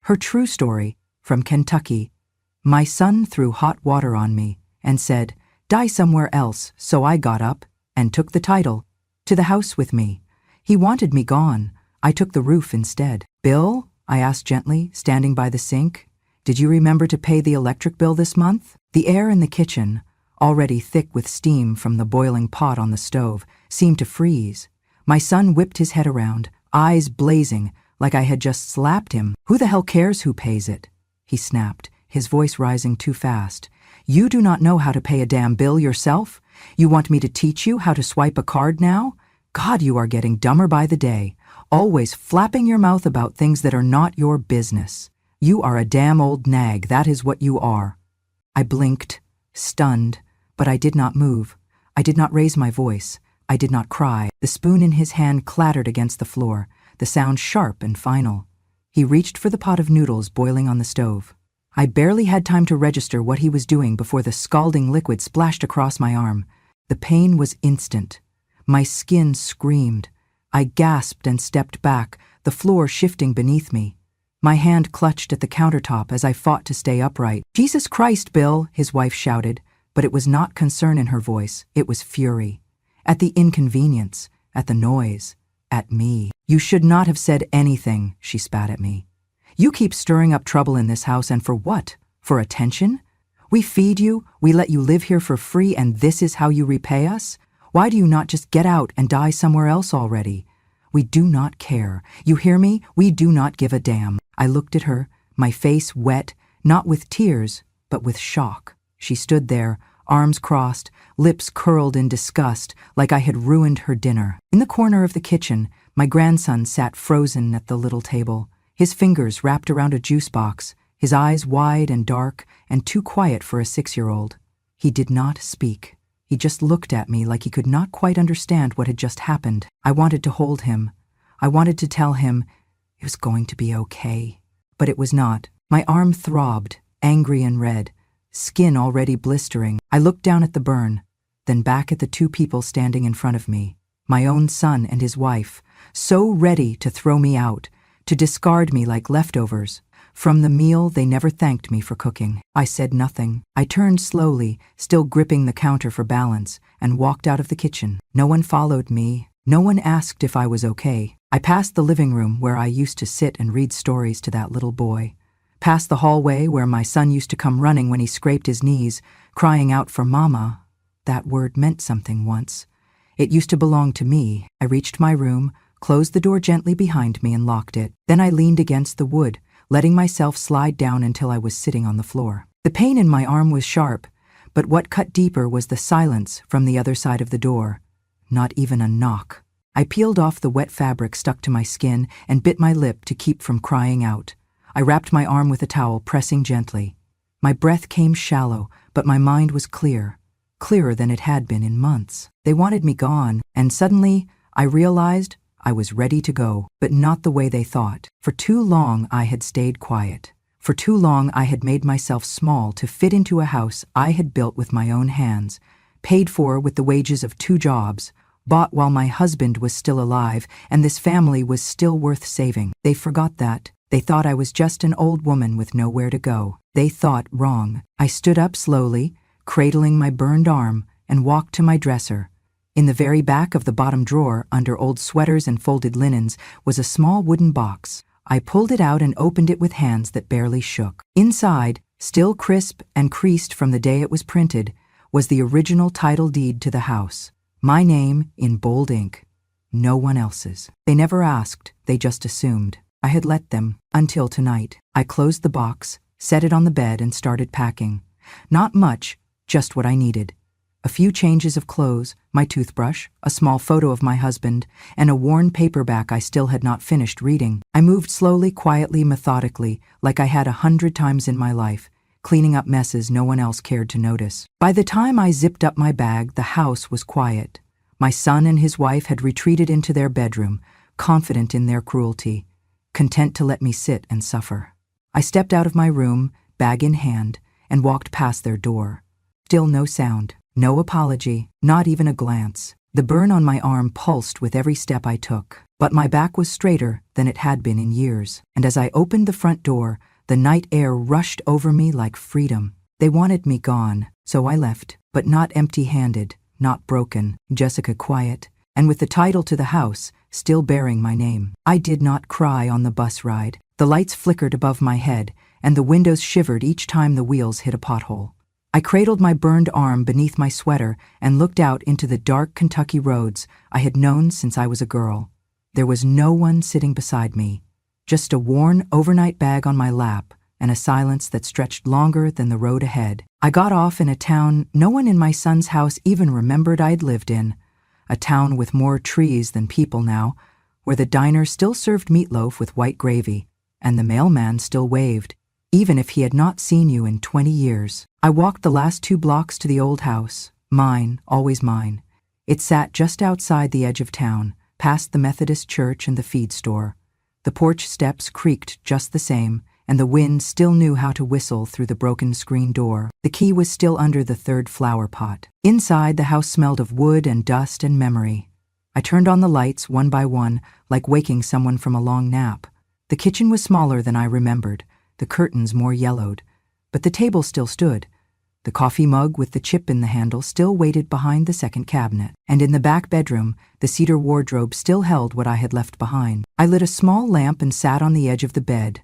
Her true story, from Kentucky. My son threw hot water on me and said, "Die somewhere else," so I got up and took the title to the house with me. He wanted me gone. I took the roof instead. "Bill?" I asked gently, standing by the sink. "Did you remember to pay the electric bill this month?" The air in the kitchen, already thick with steam from the boiling pot on the stove, seemed to freeze. My son whipped his head around, eyes blazing, like I had just slapped him. "Who the hell cares who pays it?" he snapped, his voice rising too fast. "You do not know how to pay a damn bill yourself? You want me to teach you how to swipe a card now? God, you are getting dumber by the day, always flapping your mouth about things that are not your business. You are a damn old nag, that is what you are." I blinked, stunned, but I did not move. I did not raise my voice. I did not cry. The spoon in his hand clattered against the floor, the sound sharp and final. He reached for the pot of noodles boiling on the stove. I barely had time to register what he was doing before the scalding liquid splashed across my arm. The pain was instant. My skin screamed. I gasped and stepped back, the floor shifting beneath me. My hand clutched at the countertop as I fought to stay upright. "Jesus Christ, Bill," his wife shouted, but it was not concern in her voice, it was fury. At the inconvenience, at the noise, at me. "You should not have said anything," she spat at me. "You keep stirring up trouble in this house, and for what? For attention? We feed you, we let you live here for free, and this is how you repay us? Why do you not just get out and die somewhere else already? We do not care. You hear me? We do not give a damn." I looked at her, my face wet, not with tears, but with shock. She stood there, arms crossed, lips curled in disgust, like I had ruined her dinner. In the corner of the kitchen, my grandson sat frozen at the little table, his fingers wrapped around a juice box, his eyes wide and dark and too quiet for a 6-year-old. He did not speak. He just looked at me like he could not quite understand what had just happened. I wanted to hold him. I wanted to tell him it was going to be okay. But it was not. My arm throbbed, angry and red, skin already blistering. I looked down at the burn, then back at the two people standing in front of me, my own son and his wife, so ready to throw me out, to discard me like leftovers. From the meal they never thanked me for cooking. I said nothing. I turned slowly, still gripping the counter for balance, and walked out of the kitchen. No one followed me. No one asked if I was okay. I passed the living room where I used to sit and read stories to that little boy. Past the hallway where my son used to come running when he scraped his knees, crying out for mama. That word meant something once. It used to belong to me. I reached my room, closed the door gently behind me and locked it. Then I leaned against the wood, letting myself slide down until I was sitting on the floor. The pain in my arm was sharp, but what cut deeper was the silence from the other side of the door. Not even a knock. I peeled off the wet fabric stuck to my skin and bit my lip to keep from crying out. I wrapped my arm with a towel, pressing gently. My breath came shallow, but my mind was clear, clearer than it had been in months. They wanted me gone, and suddenly I realized I was ready to go, but not the way they thought. For too long I had stayed quiet. For too long I had made myself small to fit into a house I had built with my own hands, paid for with the wages of 2 jobs, bought while my husband was still alive, and this family was still worth saving. They forgot that. They thought I was just an old woman with nowhere to go. They thought wrong. I stood up slowly, cradling my burned arm, and walked to my dresser. In the very back of the bottom drawer, under old sweaters and folded linens, was a small wooden box. I pulled it out and opened it with hands that barely shook. Inside, still crisp and creased from the day it was printed, was the original title deed to the house. My name in bold ink. No one else's. They never asked, they just assumed. I had let them, until tonight. I closed the box, set it on the bed, and started packing. Not much, just what I needed. A few changes of clothes, my toothbrush, a small photo of my husband, and a worn paperback I still had not finished reading. I moved slowly, quietly, methodically, like I had 100 times in my life, cleaning up messes no one else cared to notice. By the time I zipped up my bag, the house was quiet. My son and his wife had retreated into their bedroom, confident in their cruelty, content to let me sit and suffer. I stepped out of my room, bag in hand, and walked past their door. Still no sound, no apology, not even a glance. The burn on my arm pulsed with every step I took. But my back was straighter than it had been in years, and as I opened the front door, the night air rushed over me like freedom. They wanted me gone, so I left, but not empty-handed, not broken, Jessica quiet, and with the title to the house still bearing my name. I did not cry on the bus ride. The lights flickered above my head, and the windows shivered each time the wheels hit a pothole. I cradled my burned arm beneath my sweater and looked out into the dark Kentucky roads I had known since I was a girl. There was no one sitting beside me, just a worn overnight bag on my lap and a silence that stretched longer than the road ahead. I got off in a town no one in my son's house even remembered I'd lived in, a town with more trees than people now, where the diner still served meatloaf with white gravy, and the mailman still waved, even if he had not seen you in 20 years. I walked the last 2 blocks to the old house, mine, always mine. It sat just outside the edge of town, past the Methodist church and the feed store. The porch steps creaked just the same, and the wind still knew how to whistle through the broken screen door. The key was still under the 3rd flower pot. Inside, the house smelled of wood and dust and memory. I turned on the lights one by one, like waking someone from a long nap. The kitchen was smaller than I remembered, the curtains more yellowed, but the table still stood. The coffee mug with the chip in the handle still waited behind the second cabinet, and in the back bedroom, the cedar wardrobe still held what I had left behind. I lit a small lamp and sat on the edge of the bed.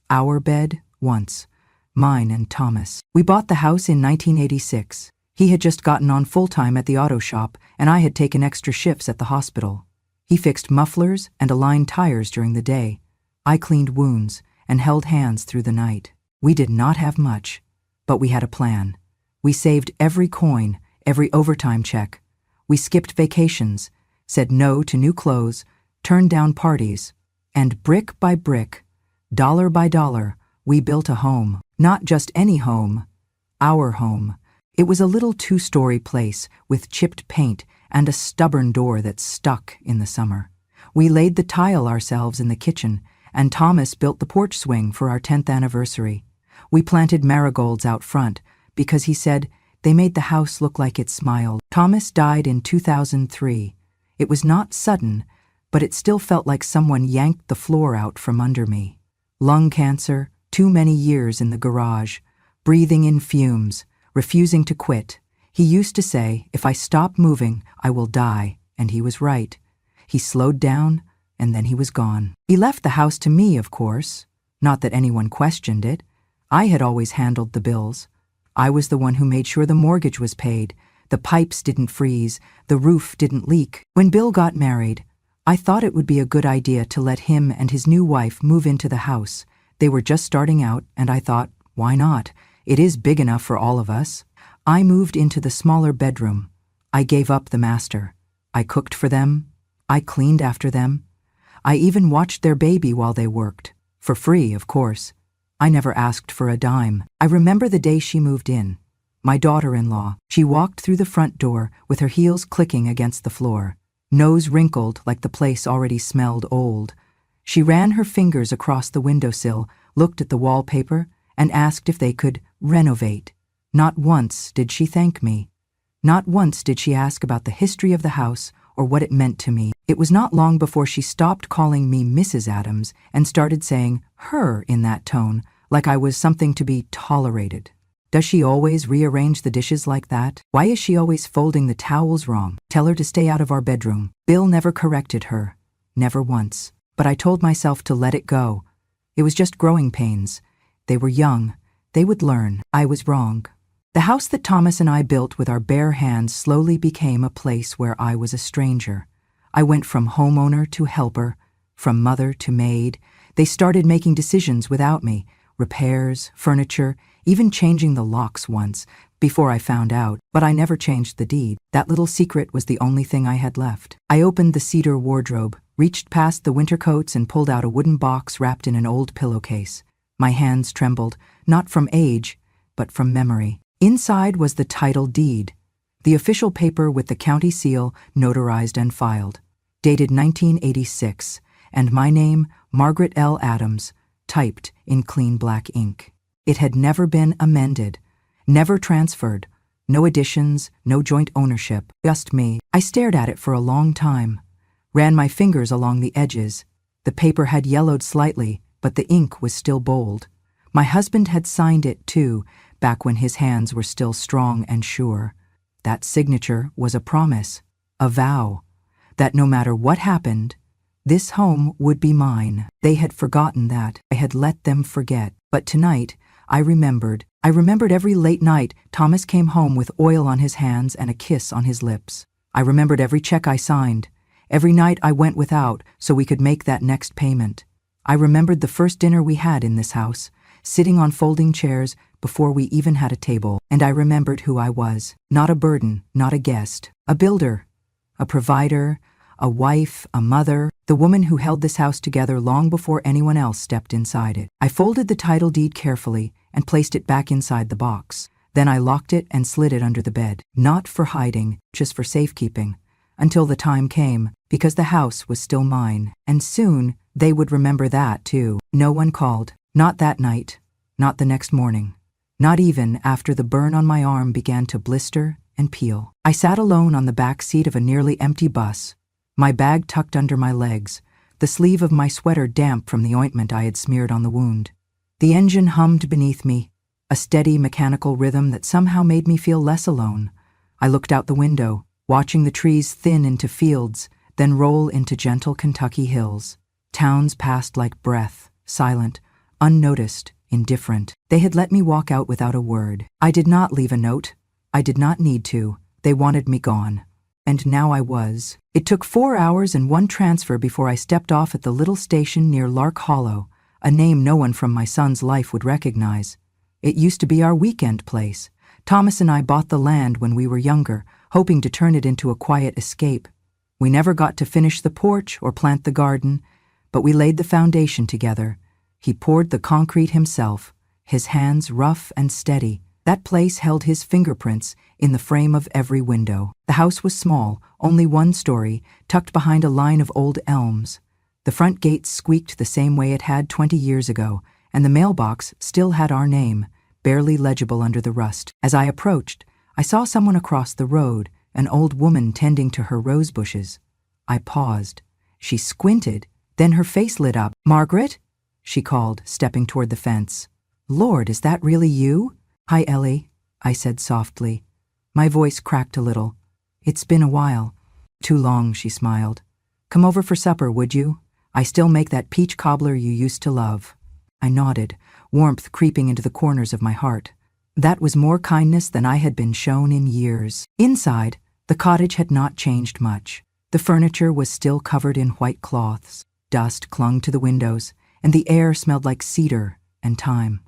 Our bed, once. Mine and Thomas. We bought the house in 1986. He had just gotten on full-time at the auto shop, and I had taken extra shifts at the hospital. He fixed mufflers and aligned tires during the day. I cleaned wounds and held hands through the night. We did not have much, but we had a plan. We saved every coin, every overtime check. We skipped vacations, said no to new clothes, turned down parties, and brick by brick, dollar by dollar, we built a home. Not just any home, our home. It was a little 2-story place with chipped paint and a stubborn door that stuck in the summer. We laid the tile ourselves in the kitchen, and Thomas built the porch swing for our 10th anniversary. We planted marigolds out front because he said they made the house look like it smiled. Thomas died in 2003. It was not sudden, but it still felt like someone yanked the floor out from under me. Lung cancer, too many years in the garage, breathing in fumes, refusing to quit. He used to say, if I stop moving, I will die, and he was right. He slowed down, and then he was gone. He left the house to me, of course. Not that anyone questioned it. I had always handled the bills. I was the one who made sure the mortgage was paid, the pipes didn't freeze, the roof didn't leak. When Bill got married, I thought it would be a good idea to let him and his new wife move into the house. They were just starting out, and I thought, why not? It is big enough for all of us. I moved into the smaller bedroom. I gave up the master. I cooked for them. I cleaned after them. I even watched their baby while they worked. For free, of course. I never asked for a dime. I remember the day she moved in. My daughter-in-law. She walked through the front door with her heels clicking against the floor, nose wrinkled like the place already smelled old. She ran her fingers across the windowsill, looked at the wallpaper, and asked if they could renovate. Not once did she thank me. Not once did she ask about the history of the house or what it meant to me. It was not long before she stopped calling me Mrs. Adams and started saying her in that tone, like I was something to be tolerated. Does she always rearrange the dishes like that? Why is she always folding the towels wrong? Tell her to stay out of our bedroom. Bill never corrected her. Never once. But I told myself to let it go. It was just growing pains. They were young. They would learn. I was wrong. The house that Thomas and I built with our bare hands slowly became a place where I was a stranger. I went from homeowner to helper, from mother to maid. They started making decisions without me, repairs, furniture, even changing the locks once, before I found out, but I never changed the deed. That little secret was the only thing I had left. I opened the cedar wardrobe, reached past the winter coats and pulled out a wooden box wrapped in an old pillowcase. My hands trembled, not from age, but from memory. Inside was the title deed, the official paper with the county seal notarized and filed, dated 1986, and my name, Margaret L. Adams, typed in clean black ink. It had never been amended, never transferred, no additions, no joint ownership, just me. I stared at it for a long time. ran my fingers along the edges. The paper had yellowed slightly, but the ink was still bold. My husband had signed it too, back when his hands were still strong and sure. That signature was a promise, a vow, that no matter what happened, this home would be mine. They had forgotten that. I had let them forget. But tonight, I remembered every late night Thomas came home with oil on his hands and a kiss on his lips. I remembered every check I signed, every night I went without so we could make that next payment. I remembered the first dinner we had in this house, sitting on folding chairs before we even had a table. And I remembered who I was. Not a burden, not a guest. A builder, a provider, a wife, a mother, the woman who held this house together long before anyone else stepped inside it. I folded the title deed carefully and placed it back inside the box. Then I locked it and slid it under the bed. Not for hiding, just for safekeeping. Until the time came, because the house was still mine. And soon, they would remember that too. No one called. Not that night. Not the next morning. Not even after the burn on my arm began to blister and peel. I sat alone on the back seat of a nearly empty bus, my bag tucked under my legs, the sleeve of my sweater damp from the ointment I had smeared on the wound. The engine hummed beneath me, a steady mechanical rhythm that somehow made me feel less alone. I looked out the window, watching the trees thin into fields, then roll into gentle Kentucky hills. Towns passed like breath, silent, unnoticed, indifferent. They had let me walk out without a word. I did not leave a note. I did not need to. They wanted me gone. And now I was. It took 4 hours and one transfer before I stepped off at the little station near Lark Hollow, a name no one from my son's life would recognize. It used to be our weekend place. Thomas and I bought the land when we were younger, hoping to turn it into a quiet escape. We never got to finish the porch or plant the garden, but we laid the foundation together. He poured the concrete himself, his hands rough and steady. That place held his fingerprints in the frame of every window. The house was small, only one story, tucked behind a line of old elms. The front gate squeaked the same way it had 20 years ago, and the mailbox still had our name, barely legible under the rust. As I approached, I saw someone across the road, an old woman tending to her rose bushes. I paused. She squinted, then her face lit up. "Margaret?" she called, stepping toward the fence. "Lord, is that really you?" "Hi, Ellie," I said softly. My voice cracked a little. "It's been a while." "Too long," she smiled. "Come over for supper, would you? I still make that peach cobbler you used to love." I nodded, warmth creeping into the corners of my heart. That was more kindness than I had been shown in years. Inside, the cottage had not changed much. The furniture was still covered in white cloths. Dust clung to the windows, and the air smelled like cedar and thyme.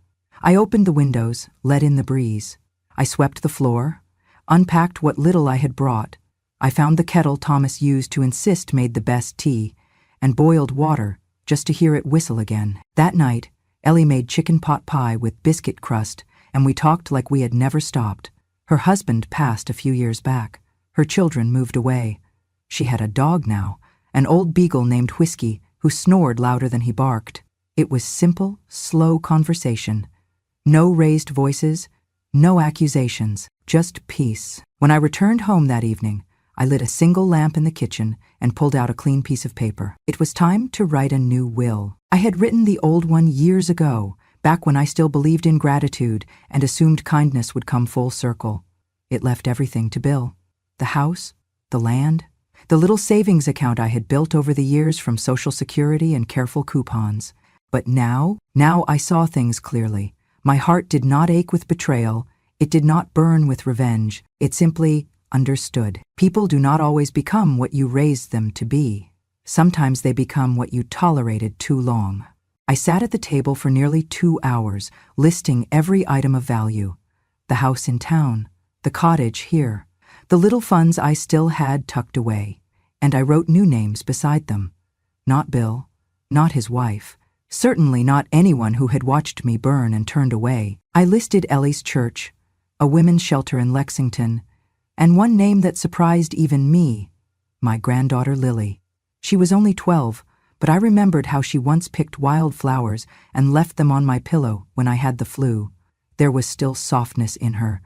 I opened the windows, let in the breeze. I swept the floor, unpacked what little I had brought. I found the kettle Thomas used to insist made the best tea, and boiled water just to hear it whistle again. That night, Ellie made chicken pot pie with biscuit crust, and we talked like we had never stopped. Her husband passed a few years back. Her children moved away. She had a dog now, an old beagle named Whiskey, who snored louder than he barked. It was simple, slow conversation. No raised voices, no accusations, just peace. When I returned home that evening, I lit a single lamp in the kitchen and pulled out a clean piece of paper. It was time to write a new will. I had written the old one years ago, back when I still believed in gratitude and assumed kindness would come full circle. It left everything to Bill. The house, the land, the little savings account I had built over the years from Social Security and careful coupons. But now I saw things clearly. My heart did not ache with betrayal. It did not burn with revenge. It simply understood. People do not always become what you raised them to be. Sometimes they become what you tolerated too long. I sat at the table for nearly 2 hours, listing every item of value. The house in town, the cottage here, the little funds I still had tucked away, and I wrote new names beside them. Not Bill, not his wife, certainly not anyone who had watched me burn and turned away. I listed Ellie's church, a women's shelter in Lexington, and one name that surprised even me, my granddaughter Lily. She was only 12, but I remembered how she once picked wildflowers and left them on my pillow when I had the flu. There was still softness in her,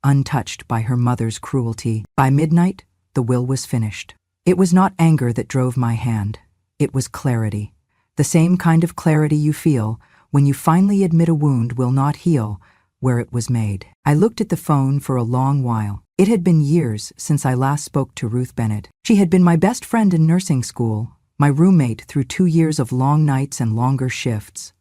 untouched by her mother's cruelty. By midnight, the will was finished. It was not anger that drove my hand. It was clarity. The same kind of clarity you feel when you finally admit a wound will not heal where it was made. I looked at the phone for a long while. It had been years since I last spoke to Ruth Bennett. She had been my best friend in nursing school, my roommate through 2 years of long nights and longer shifts.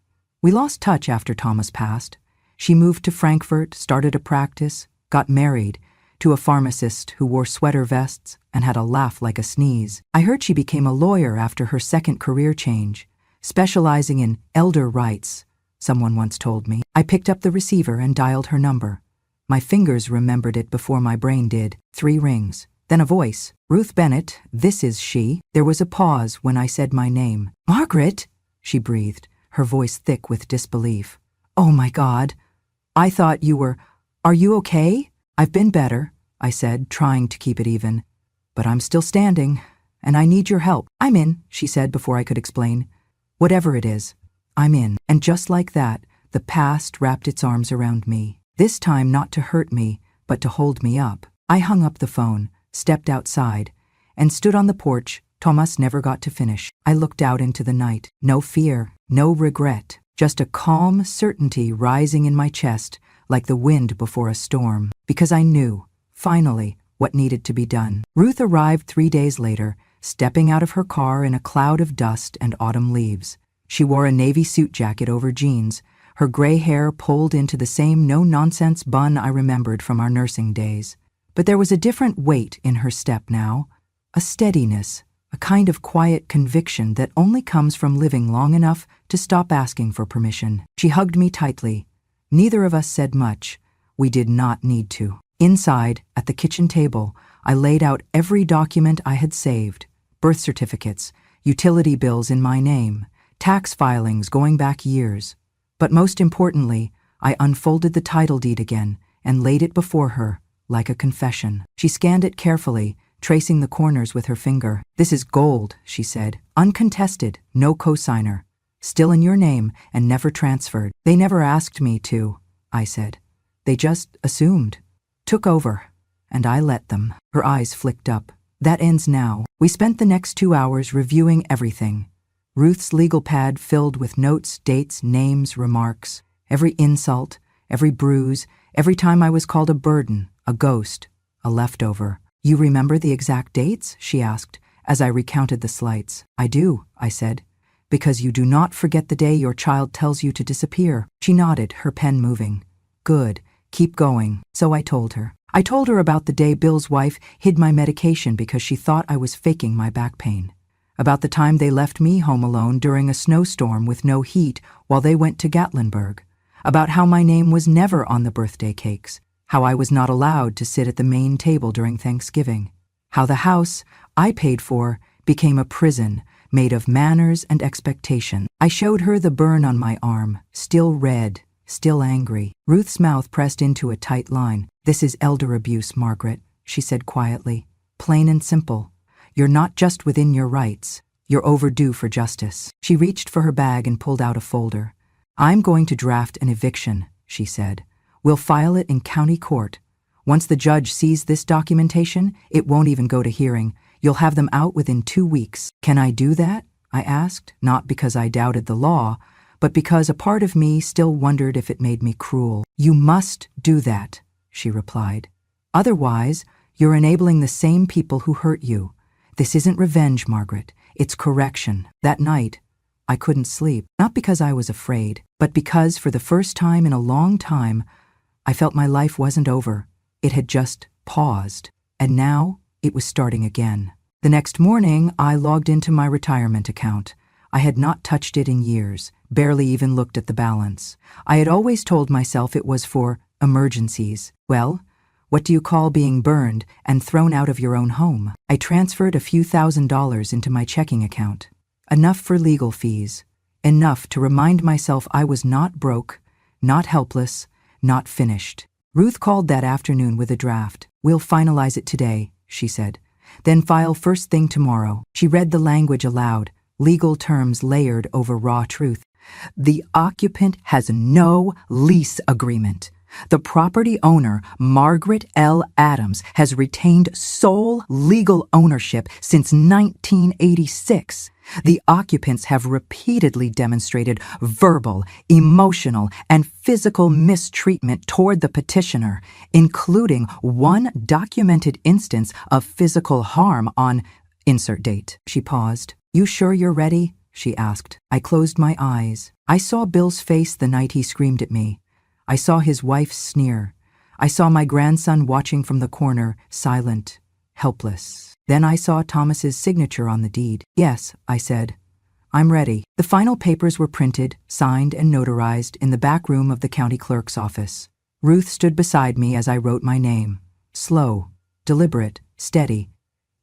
We lost touch after Thomas passed. She moved to Frankfurt, started a practice, got married to a pharmacist who wore sweater vests and had a laugh like a sneeze. I heard she became a lawyer after her second career change, specializing in elder rights, someone once told me. I picked up the receiver and dialed her number. My fingers remembered it before my brain did. 3 rings. Then a voice. "Ruth Bennett, this is she." There was a pause when I said my name. "Margaret," she breathed, her voice thick with disbelief. "Oh my God. I thought you were... Are you okay?" "I've been better," I said, trying to keep it even. "But I'm still standing, and I need your help." "I'm in," she said before I could explain. "Whatever it is, I'm in." And just like that, the past wrapped its arms around me. This time not to hurt me, but to hold me up. I hung up the phone, stepped outside, and stood on the porch. Thomas never got to finish. I looked out into the night. No fear, no regret, just a calm certainty rising in my chest like the wind before a storm. Because I knew, finally, what needed to be done. Ruth arrived 3 days later, stepping out of her car in a cloud of dust and autumn leaves. She wore a navy suit jacket over jeans, her gray hair pulled into the same no-nonsense bun I remembered from our nursing days. But there was a different weight in her step now, a steadiness, a kind of quiet conviction that only comes from living long enough to stop asking for permission. She hugged me tightly. Neither of us said much. We did not need to. Inside, at the kitchen table, I laid out every document I had saved. Birth certificates, utility bills in my name, tax filings going back years. But most importantly, I unfolded the title deed again and laid it before her, like a confession. She scanned it carefully, tracing the corners with her finger. "This is gold," she said. "Uncontested, no cosigner. Still in your name and never transferred." "They never asked me to," I said. "They just assumed. Took over. And I let them." Her eyes flicked up. "That ends now." We spent the next 2 hours reviewing everything. Ruth's legal pad filled with notes, dates, names, remarks. Every insult, every bruise, every time I was called a burden, a ghost, a leftover. "You remember the exact dates?" she asked, as I recounted the slights. "I do," I said. "Because you do not forget the day your child tells you to disappear." She nodded, her pen moving. "Good. Keep going." So I told her. I told her about the day Bill's wife hid my medication because she thought I was faking my back pain. About the time they left me home alone during a snowstorm with no heat while they went to Gatlinburg. About how my name was never on the birthday cakes. How I was not allowed to sit at the main table during Thanksgiving. How the house I paid for became a prison made of manners and expectation. I showed her the burn on my arm, still red, still angry. Ruth's mouth pressed into a tight line. "This is elder abuse, Margaret," she said quietly. "Plain and simple. You're not just within your rights. You're overdue for justice." She reached for her bag and pulled out a folder. "I'm going to draft an eviction," she said. "We'll file it in county court. Once the judge sees this documentation, it won't even go to hearing. You'll have them out within 2 weeks. Can I do that?" I asked, not because I doubted the law, but because a part of me still wondered if it made me cruel. "You must do that," she replied. "Otherwise, you're enabling the same people who hurt you. This isn't revenge, Margaret. It's correction." That night, I couldn't sleep, not because I was afraid, but because for the first time in a long time, I felt my life wasn't over. It had just paused, and now it was starting again. The next morning, I logged into my retirement account. I had not touched it in years, barely even looked at the balance. I had always told myself it was for emergencies. Well, what do you call being burned and thrown out of your own home? I transferred a few $1,000s into my checking account. Enough for legal fees. Enough to remind myself I was not broke, not helpless, not finished. Ruth called that afternoon with a draft. "We'll finalize it today," she said. "Then file first thing tomorrow." She read the language aloud, legal terms layered over raw truth. "The occupant has no lease agreement. The property owner, Margaret L. Adams, has retained sole legal ownership since 1986. The occupants have repeatedly demonstrated verbal, emotional, and physical mistreatment toward the petitioner, including one documented instance of physical harm on insert date. She paused. "You sure you're ready?" she asked. I closed my eyes. I saw Bill's face the night he screamed at me. I saw his wife's sneer. I saw my grandson watching from the corner, silent, helpless. Then I saw Thomas's signature on the deed. "Yes," I said. "I'm ready." The final papers were printed, signed, and notarized in the back room of the county clerk's office. Ruth stood beside me as I wrote my name. Slow, deliberate, steady.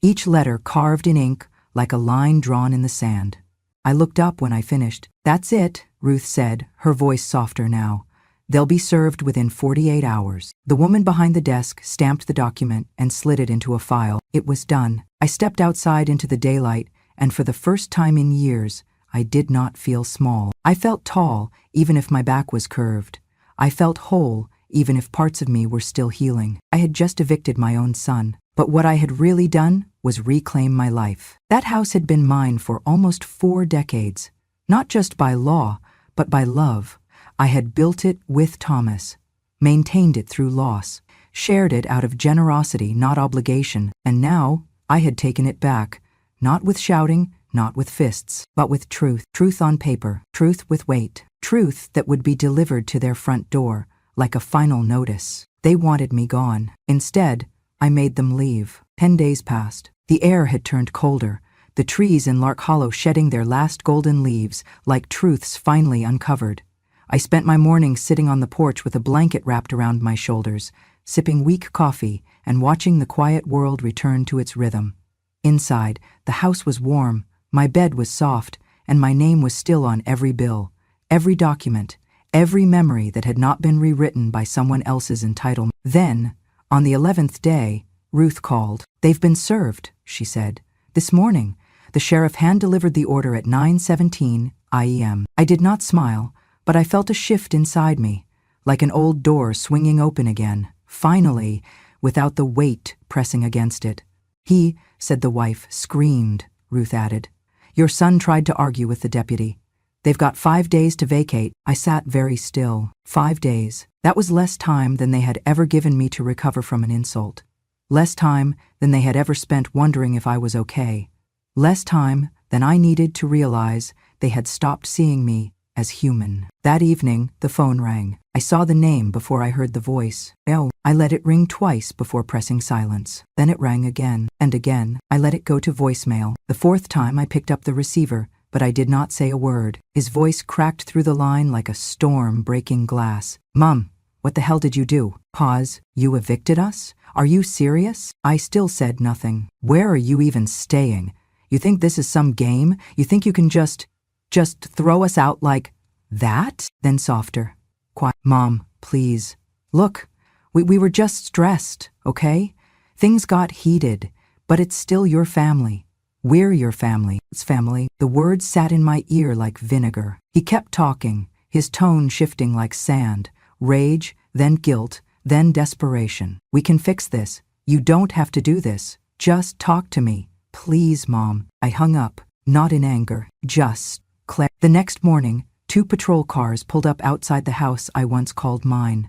Each letter carved in ink like a line drawn in the sand. I looked up when I finished. "That's it," Ruth said, her voice softer now. "They'll be served within 48 hours. The woman behind the desk stamped the document and slid it into a file. It was done. I stepped outside into the daylight, and for the first time in years, I did not feel small. I felt tall, even if my back was curved. I felt whole, even if parts of me were still healing. I had just evicted my own son, but what I had really done was reclaim my life. That house had been mine for almost 4 decades, not just by law, but by love. I had built it with Thomas, maintained it through loss, shared it out of generosity, not obligation, and now I had taken it back, not with shouting, not with fists, but with truth. Truth on paper, truth with weight, truth that would be delivered to their front door, like a final notice. They wanted me gone. Instead, I made them leave. 10 days passed. The air had turned colder, the trees in Lark Hollow shedding their last golden leaves, like truths finally uncovered. I spent my mornings sitting on the porch with a blanket wrapped around my shoulders, sipping weak coffee and watching the quiet world return to its rhythm. Inside, the house was warm, my bed was soft, and my name was still on every bill, every document, every memory that had not been rewritten by someone else's entitlement. Then, on the 11th day, Ruth called. "They've been served," she said. "This morning, the sheriff hand-delivered the order at 9:17 IEM. I did not smile, but I felt a shift inside me, like an old door swinging open again, finally, without the weight pressing against it. "He," said the wife, "screamed," Ruth added. "Your son tried to argue with the deputy. They've got 5 days to vacate." I sat very still. 5 days. That was less time than they had ever given me to recover from an insult. Less time than they had ever spent wondering if I was okay. Less time than I needed to realize they had stopped seeing me as human. That evening, the phone rang. I saw the name before I heard the voice. Oh, I let it ring twice before pressing silence. Then it rang again, and again. I let it go to voicemail. The 4th time I picked up the receiver, but I did not say a word. His voice cracked through the line like a storm breaking glass. "Mom, what the hell did you do?" Pause. "You evicted us? Are you serious?" I still said nothing. "Where are you even staying? You think this is some game? You think you can just throw us out like that?" Then softer. "Quiet. Mom, please. Look, we were just stressed, okay? Things got heated, but it's still your family. We're your family. It's family." The words sat in my ear like vinegar. He kept talking, his tone shifting like sand. Rage, then guilt, then desperation. "We can fix this. You don't have to do this. Just talk to me. Please, Mom." I hung up, not in anger, just Claire. The next morning, 2 patrol cars pulled up outside the house I once called mine.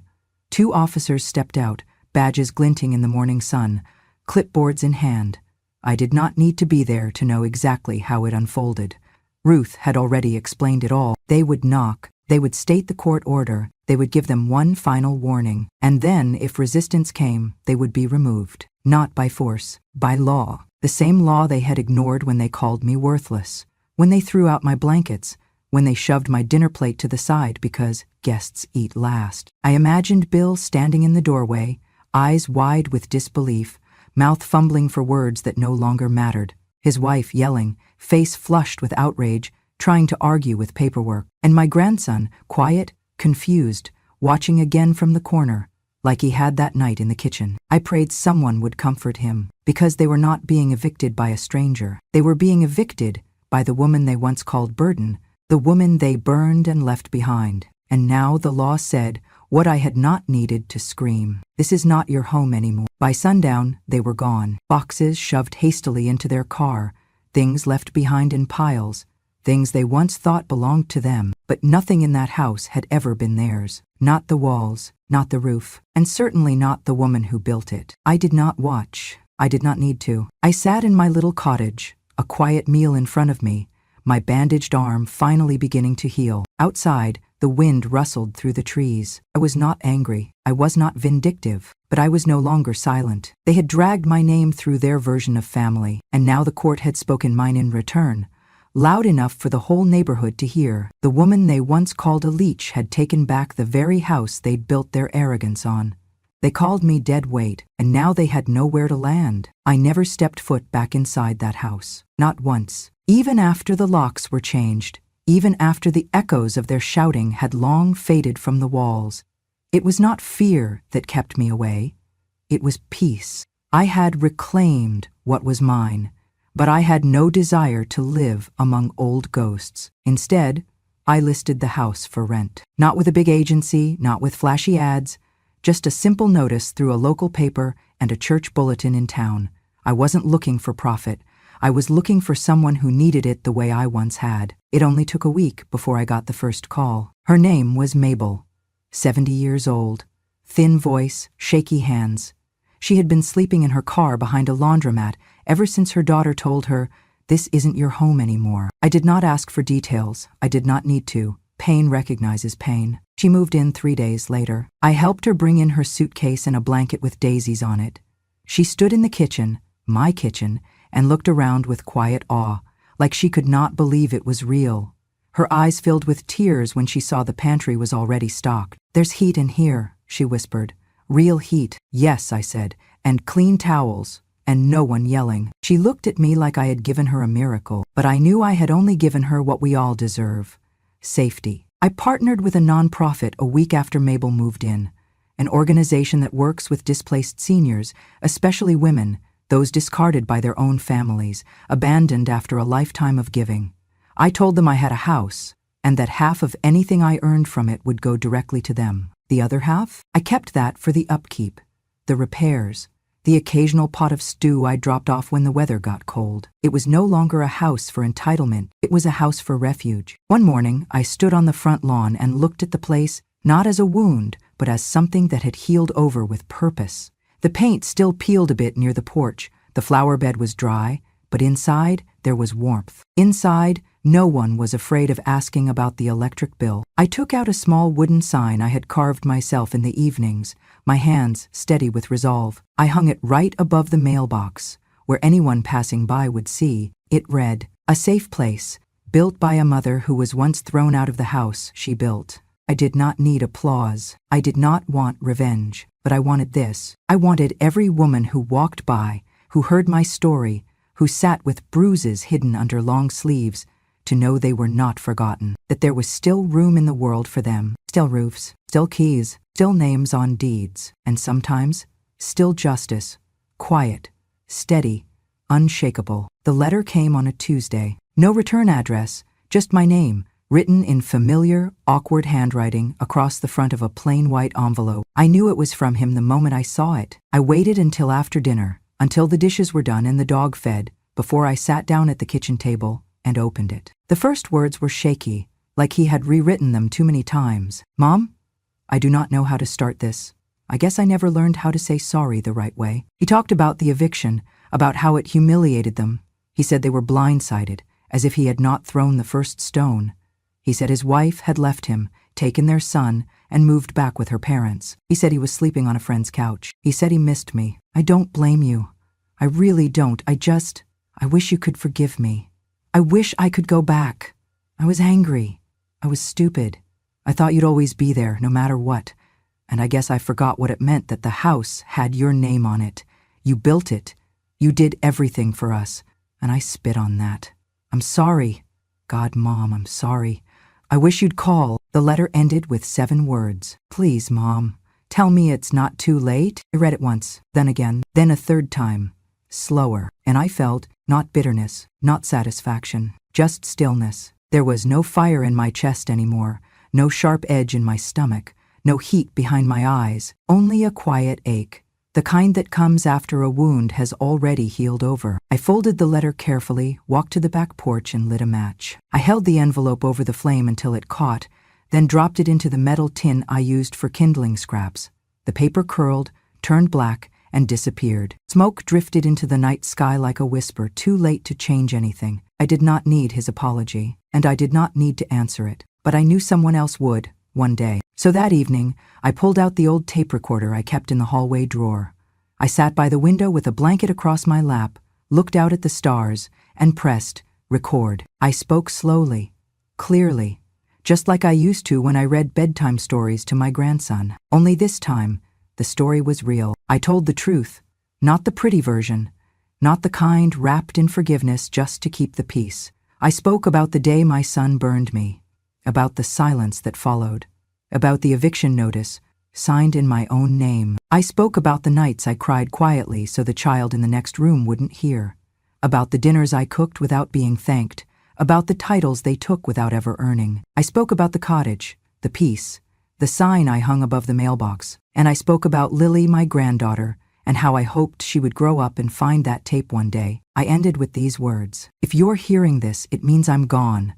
2 officers stepped out, badges glinting in the morning sun, clipboards in hand. I did not need to be there to know exactly how it unfolded. Ruth had already explained it all. They would knock, they would state the court order, they would give them one final warning, and then, if resistance came, they would be removed. Not by force, by law. The same law they had ignored when they called me worthless, when they threw out my blankets, when they shoved my dinner plate to the side because guests eat last. I imagined Bill standing in the doorway, eyes wide with disbelief, mouth fumbling for words that no longer mattered, his wife yelling, face flushed with outrage, trying to argue with paperwork, and my grandson, quiet, confused, watching again from the corner, like he had that night in the kitchen. I prayed someone would comfort him, because they were not being evicted by a stranger. They were being evicted by the woman they once called burden, the woman they burned and left behind. And now the law said, what I had not needed to scream. This is not your home anymore. By sundown, they were gone. Boxes shoved hastily into their car, things left behind in piles, things they once thought belonged to them, but nothing in that house had ever been theirs. Not the walls, not the roof, and certainly not the woman who built it. I did not watch. I did not need to. I sat in my little cottage, a quiet meal in front of me, my bandaged arm finally beginning to heal. Outside, the wind rustled through the trees. I was not angry. I was not vindictive. But I was no longer silent. They had dragged my name through their version of family, and now the court had spoken mine in return, loud enough for the whole neighborhood to hear. The woman they once called a leech had taken back the very house they'd built their arrogance on. They called me dead weight, and now they had nowhere to land. I never stepped foot back inside that house. Not once. Even after the locks were changed, even after the echoes of their shouting had long faded from the walls. It was not fear that kept me away. It was peace. I had reclaimed what was mine, but I had no desire to live among old ghosts. Instead, I listed the house for rent. Not with a big agency, not with flashy ads, just a simple notice through a local paper and a church bulletin in town. I wasn't looking for profit. I was looking for someone who needed it the way I once had. It only took a week before I got the first call. Her name was Mabel, 70 years old, thin voice, shaky hands. She had been sleeping in her car behind a laundromat ever since her daughter told her, "This isn't your home anymore." I did not ask for details. I did not need to. Pain recognizes pain. She moved in 3 days later. I helped her bring in her suitcase and a blanket with daisies on it. She stood in the kitchen, my kitchen, and looked around with quiet awe, like she could not believe it was real. Her eyes filled with tears when she saw the pantry was already stocked. "There's heat in here," she whispered. "Real heat." "Yes," I said, "and clean towels, and no one yelling." She looked at me like I had given her a miracle, but I knew I had only given her what we all deserve: safety. I partnered with a nonprofit a week after Mabel moved in, an organization that works with displaced seniors, especially women, those discarded by their own families, abandoned after a lifetime of giving. I told them I had a house, and that half of anything I earned from it would go directly to them. The other half? I kept that for the upkeep, the repairs, the occasional pot of stew I dropped off when the weather got cold. It was no longer a house for entitlement, it was a house for refuge. One morning, I stood on the front lawn and looked at the place, not as a wound, but as something that had healed over with purpose. The paint still peeled a bit near the porch, the flower bed was dry, but inside there was warmth. Inside, no one was afraid of asking about the electric bill. I took out a small wooden sign I had carved myself in the evenings, my hands steady with resolve. I hung it right above the mailbox, where anyone passing by would see. It read, "A safe place, built by a mother who was once thrown out of the house she built." I did not need applause. I did not want revenge, but I wanted this. I wanted every woman who walked by, who heard my story, who sat with bruises hidden under long sleeves, to know they were not forgotten, that there was still room in the world for them, still roofs, still keys, still names on deeds, and sometimes, still justice, quiet, steady, unshakable. The letter came on a Tuesday. No return address, just my name, written in familiar, awkward handwriting across the front of a plain white envelope. I knew it was from him the moment I saw it. I waited until after dinner, until the dishes were done and the dog fed, before I sat down at the kitchen table and opened it. The first words were shaky, like he had rewritten them too many times. "Mom, I do not know how to start this. I guess I never learned how to say sorry the right way." He talked about the eviction, about how it humiliated them. He said they were blindsided, as if he had not thrown the first stone. He said his wife had left him, taken their son, and moved back with her parents. He said he was sleeping on a friend's couch. He said he missed me. I don't blame you. I really don't. I wish you could forgive me. I wish I could go back. I was angry. I was stupid. I thought you'd always be there, no matter what. And I guess I forgot what it meant that the house had your name on it. You built it. You did everything for us. And I spit on that. I'm sorry. God, Mom, I'm sorry. I wish you'd call. The letter ended with 7 words. Please, Mom, tell me it's not too late. I read it once, then again, then a third time, slower, and I felt not bitterness, not satisfaction, just stillness. There was no fire in my chest anymore, no sharp edge in my stomach, no heat behind my eyes, only a quiet ache, the kind that comes after a wound has already healed over. I folded the letter carefully, walked to the back porch and lit a match. I held the envelope over the flame until it caught, then dropped it into the metal tin I used for kindling scraps. The paper curled, turned black, and disappeared. Smoke drifted into the night sky like a whisper, too late to change anything. I did not need his apology, and I did not need to answer it, but I knew someone else would, one day. So that evening, I pulled out the old tape recorder I kept in the hallway drawer. I sat by the window with a blanket across my lap, looked out at the stars, and pressed record. I spoke slowly, clearly, just like I used to when I read bedtime stories to my grandson. Only this time, the story was real. I told the truth, not the pretty version, not the kind wrapped in forgiveness just to keep the peace. I spoke about the day my son burned me, about the silence that followed, about the eviction notice, signed in my own name. I spoke about the nights I cried quietly so the child in the next room wouldn't hear, about the dinners I cooked without being thanked, about the titles they took without ever earning. I spoke about the cottage, the peace, the sign I hung above the mailbox, and I spoke about Lily, my granddaughter, and how I hoped she would grow up and find that tape one day. I ended with these words: if you're hearing this, it means I'm gone,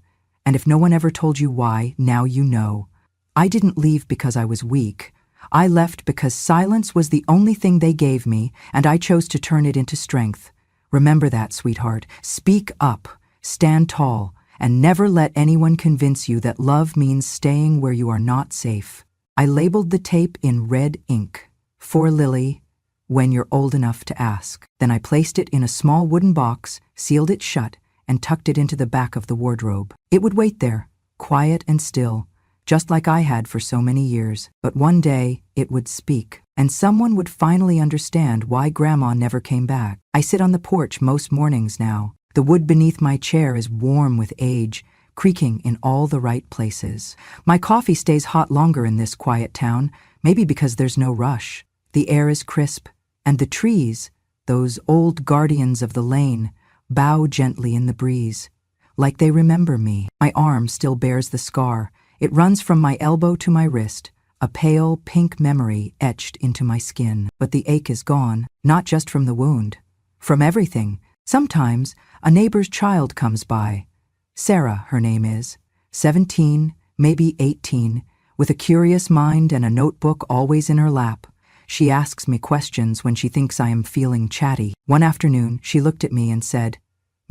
and if no one ever told you why, now you know. I didn't leave because I was weak. I left because silence was the only thing they gave me, and I chose to turn it into strength. Remember that, sweetheart. Speak up, stand tall, and never let anyone convince you that love means staying where you are not safe. I labeled the tape in red ink, "For Lily, when you're old enough to ask." Then I placed it in a small wooden box, sealed it shut, and tucked it into the back of the wardrobe. It would wait there, quiet and still, just like I had for so many years. But one day, it would speak, and someone would finally understand why Grandma never came back. I sit on the porch most mornings now. The wood beneath my chair is warm with age, creaking in all the right places. My coffee stays hot longer in this quiet town, maybe because there's no rush. The air is crisp, and the trees, those old guardians of the lane, bow gently in the breeze, like they remember me. My arm still bears the scar. It runs from my elbow to my wrist, a pale pink memory etched into my skin. But the ache is gone, not just from the wound, from everything. Sometimes a neighbor's child comes by. Sarah, her name is, 17, maybe 18, with a curious mind and a notebook always in her lap. She asks me questions when she thinks I am feeling chatty. One afternoon, she looked at me and said,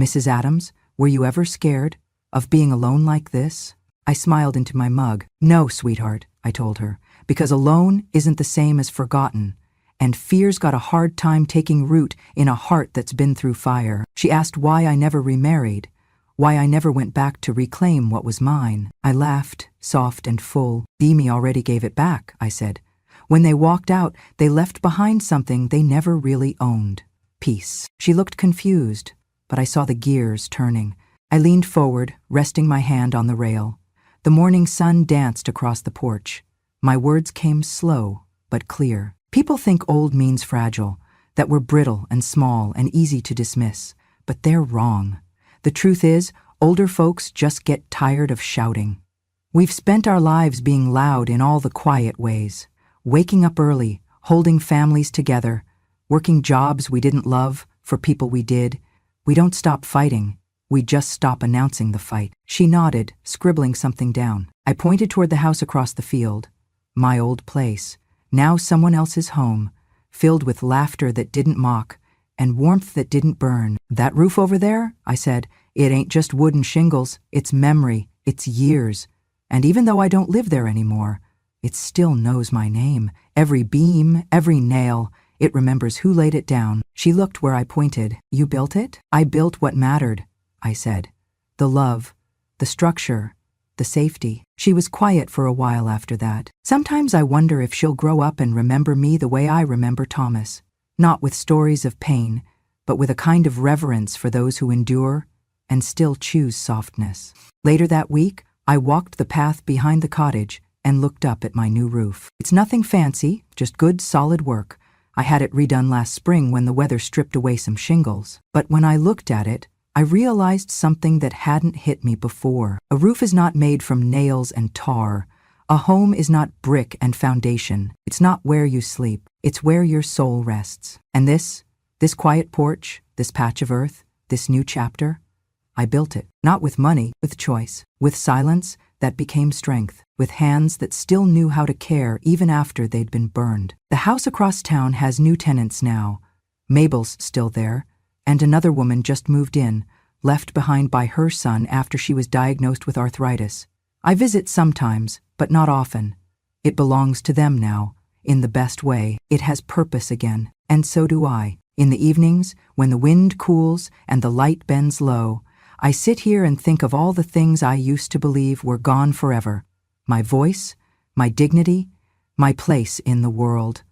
"Mrs. Adams, were you ever scared of being alone like this?" I smiled into my mug. "No, sweetheart," I told her, "because alone isn't the same as forgotten, and fear's got a hard time taking root in a heart that's been through fire." She asked why I never remarried, why I never went back to reclaim what was mine. I laughed, soft and full. "Beamy already gave it back," I said. "When they walked out, they left behind something they never really owned. Peace." She looked confused, but I saw the gears turning. I leaned forward, resting my hand on the rail. The morning sun danced across the porch. My words came slow, but clear. People think old means fragile, that we're brittle and small and easy to dismiss, but they're wrong. The truth is, older folks just get tired of shouting. We've spent our lives being loud in all the quiet ways, waking up early, holding families together, working jobs we didn't love for people we did. We don't stop fighting. We just stop announcing the fight. She nodded, scribbling something down. I pointed toward the house across the field. My old place, now someone else's home, filled with laughter that didn't mock and warmth that didn't burn. "That roof over there," I said, "it ain't just wood and shingles. It's memory. It's years. And even though I don't live there anymore, it still knows my name. Every beam, every nail, it remembers who laid it down." She looked where I pointed. "You built it?" "I built what mattered," I said. "The love, the structure, the safety." She was quiet for a while after that. "Sometimes I wonder if she'll grow up and remember me the way I remember Thomas, not with stories of pain, but with a kind of reverence for those who endure and still choose softness." Later that week, I walked the path behind the cottage and looked up at my new roof. It's nothing fancy, just good, solid work. I had it redone last spring when the weather stripped away some shingles. But when I looked at it, I realized something that hadn't hit me before. A roof is not made from nails and tar. A home is not brick and foundation. It's not where you sleep. It's where your soul rests. And this quiet porch, this patch of earth, this new chapter, I built it, not with money, with choice, with silence that became strength, with hands that still knew how to care even after they'd been burned. The house across town has new tenants now. Mabel's still there, and another woman just moved in, left behind by her son after she was diagnosed with arthritis. I visit sometimes, but not often. It belongs to them now, in the best way. It has purpose again, and so do I. In the evenings, when the wind cools and the light bends low, I sit here and think of all the things I used to believe were gone forever. My voice, my dignity, my place in the world.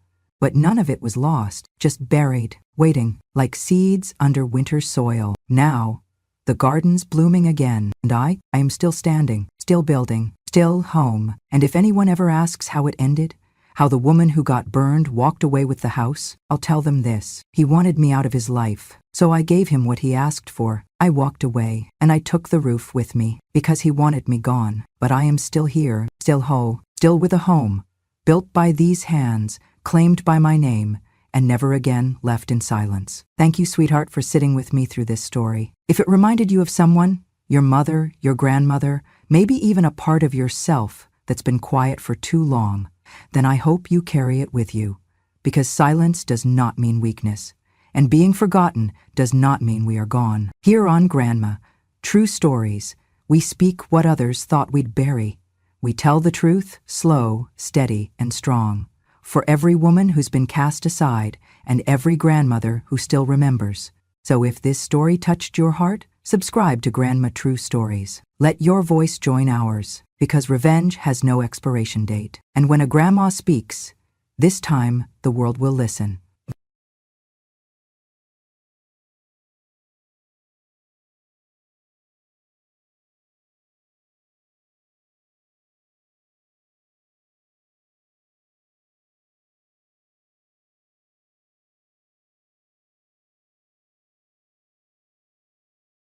But none of it was lost, just buried, waiting, like seeds under winter soil. Now, the garden's blooming again, and I am still standing, still building, still home. And if anyone ever asks how it ended, how the woman who got burned walked away with the house, I'll tell them this. He wanted me out of his life, so I gave him what he asked for. I walked away, and I took the roof with me, because he wanted me gone. But I am still here, still with a home, built by these hands, claimed by my name, and never again left in silence. Thank you, sweetheart, for sitting with me through this story. If it reminded you of someone, your mother, your grandmother, maybe even a part of yourself that's been quiet for too long, then I hope you carry it with you, because silence does not mean weakness, and being forgotten does not mean we are gone. Here on Grandma, True Stories, we speak what others thought we'd bury. We tell the truth, slow, steady, and strong, for every woman who's been cast aside and every grandmother who still remembers. So if this story touched your heart, subscribe to Grandma True Stories. Let your voice join ours, because revenge has no expiration date. And when a grandma speaks, this time the world will listen.